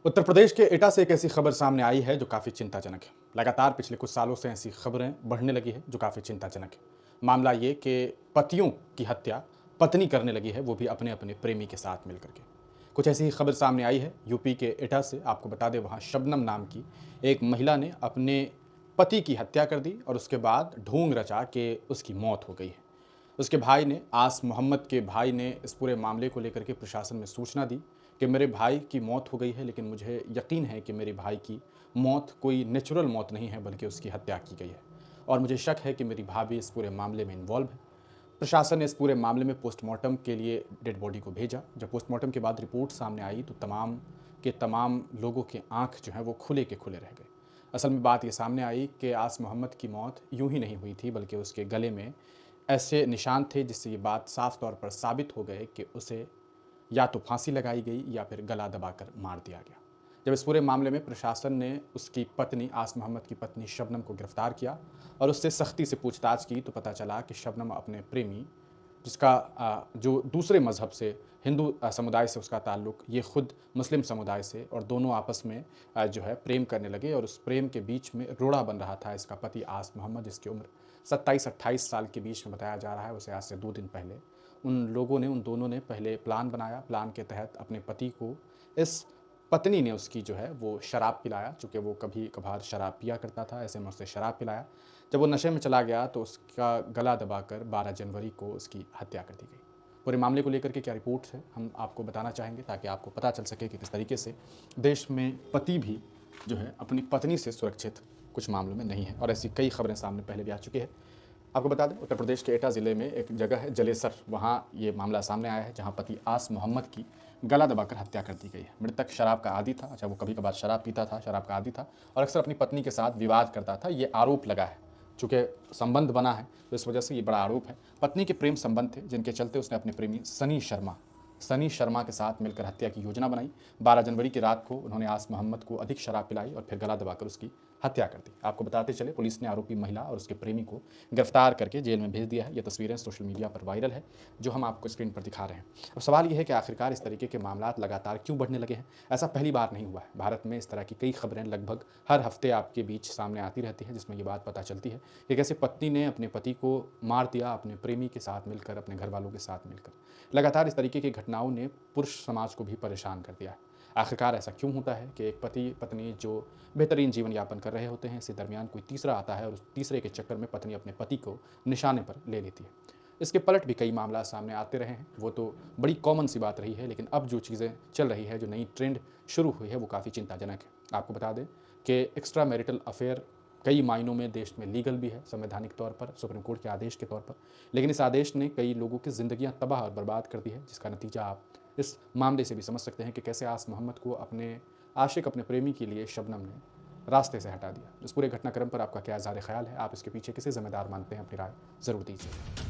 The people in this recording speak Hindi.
उत्तर प्रदेश के एटा से एक ऐसी खबर सामने आई है जो काफ़ी चिंताजनक है। लगातार पिछले कुछ सालों से ऐसी खबरें बढ़ने लगी है जो काफ़ी चिंताजनक है। मामला ये कि पतियों की हत्या पत्नी करने लगी है, वो भी अपने अपने प्रेमी के साथ मिलकर के। कुछ ऐसी ही खबर सामने आई है यूपी के एटा से। आपको बता दें, वहाँ शबनम नाम की एक महिला ने अपने पति की हत्या कर दी और उसके बाद ढोंग रचा कि उसकी मौत हो गई है। उसके भाई ने, आस मोहम्मद के भाई ने, इस पूरे मामले को लेकर के प्रशासन में सूचना दी कि मेरे भाई की मौत हो गई है, लेकिन मुझे यकीन है कि मेरे भाई की मौत कोई नेचुरल मौत नहीं है बल्कि उसकी हत्या की गई है और मुझे शक है कि मेरी भाभी इस पूरे मामले में इन्वॉल्व है। प्रशासन ने इस पूरे मामले में पोस्टमार्टम के लिए डेड बॉडी को भेजा। जब पोस्टमार्टम के बाद रिपोर्ट सामने आई तो तमाम के तमाम लोगों के आंख जो है वो खुले के खुले रह गए। असल में बात ये सामने आई कि आस मोहम्मद की मौत यूं ही नहीं हुई थी, बल्कि उसके गले में ऐसे निशान थे जिससे ये बात साफ तौर पर साबित हो गए कि उसे या तो फांसी लगाई गई या फिर गला दबाकर मार दिया गया। जब इस पूरे मामले में प्रशासन ने उसकी पत्नी, आस मोहम्मद की पत्नी शबनम को गिरफ्तार किया और उससे सख्ती से पूछताछ की तो पता चला कि शबनम अपने प्रेमी, जिसका जो दूसरे मज़हब से, हिंदू समुदाय से उसका ताल्लुक़, ये खुद मुस्लिम समुदाय से, और दोनों आपस में जो है प्रेम करने लगे और उस प्रेम के बीच में रोड़ा बन रहा था इसका पति आस मोहम्मद, जिसकी उम्र 27-28 साल के बीच में बताया जा रहा है। उसे आज से 2 दिन पहले उन दोनों ने पहले प्लान बनाया। प्लान के तहत अपने पति को, इस पत्नी ने उसकी जो है वो शराब पिलाया, चूँकि वो कभी कभार शराब पिया करता था, ऐसे में उसे शराब पिलाया। जब वो नशे में चला गया तो उसका गला दबाकर 12 जनवरी को उसकी हत्या कर दी गई। पूरे मामले को लेकर के क्या रिपोर्ट्स है, हम आपको बताना चाहेंगे ताकि आपको पता चल सके कि किस तरीके से देश में पति भी जो है अपनी पत्नी से सुरक्षित कुछ मामलों में नहीं है, और ऐसी कई खबरें सामने पहले भी आ चुकी है। आपको बता दें, उत्तर प्रदेश के एटा ज़िले में एक जगह है जलेसर, वहाँ ये मामला सामने आया है जहाँ पति आस मोहम्मद की गला दबाकर हत्या कर दी गई है। मृतक शराब का आदी था। अच्छा, वो कभी कभार शराब पीता था, शराब का आदी था और अक्सर अपनी पत्नी के साथ विवाद करता था, ये आरोप लगा है। चूँकि संबंध बना है तो इस वजह से ये बड़ा आरोप है। पत्नी के प्रेम संबंध थे जिनके चलते उसने अपने प्रेमी सनी शर्मा के साथ मिलकर हत्या की योजना बनाई। 12 जनवरी की रात को उन्होंने आस मोहम्मद को अधिक शराब पिलाई और फिर गला दबाकर उसकी हत्या कर दी। आपको बताते चले, पुलिस ने आरोपी महिला और उसके प्रेमी को गिरफ्तार करके जेल में भेज दिया है। ये तस्वीरें सोशल मीडिया पर वायरल है जो हम आपको स्क्रीन पर दिखा रहे हैं। अब सवाल ये है कि आखिरकार इस तरीके के मामला लगातार क्यों बढ़ने लगे हैं। ऐसा पहली बार नहीं हुआ है। भारत में इस तरह की कई खबरें लगभग हर हफ्ते आपके बीच सामने आती रहती हैं, जिसमें ये बात पता चलती है कि कैसे पत्नी ने अपने पति को मार दिया, अपने प्रेमी के साथ मिलकर, अपने घर वालों के साथ मिलकर। लगातार इस तरीके की घटनाओं ने पुरुष समाज को भी परेशान कर दिया है। आखिरकार ऐसा क्यों होता है कि एक पति पत्नी जो बेहतरीन जीवन यापन कर रहे होते हैं, इसी दरमियान कोई तीसरा आता है और उस तीसरे के चक्कर में पत्नी अपने पति को निशाने पर ले लेती है। इसके पलट भी कई मामला सामने आते रहे हैं, वो तो बड़ी कॉमन सी बात रही है, लेकिन अब जो चीज़ें चल रही है, जो नई ट्रेंड शुरू हुई है, वो काफ़ी चिंताजनक है। आपको बता दें कि एक्स्ट्रा मैरिटल अफेयर कई मायनों में देश में लीगल भी है, संवैधानिक तौर पर, सुप्रीम कोर्ट के आदेश के तौर पर, लेकिन इस आदेश ने कई लोगों की ज़िंदगियां तबाह और बर्बाद कर दी है, जिसका नतीजा आप इस मामले से भी समझ सकते हैं कि कैसे आस मोहम्मद को अपने आशिक, अपने प्रेमी के लिए शबनम ने रास्ते से हटा दिया। इस पूरे घटनाक्रम पर आपका क्या ज़ाहिर ख्याल है? आप इसके पीछे किसे ज़िम्मेदार मानते हैं? अपनी राय ज़रूर दीजिए।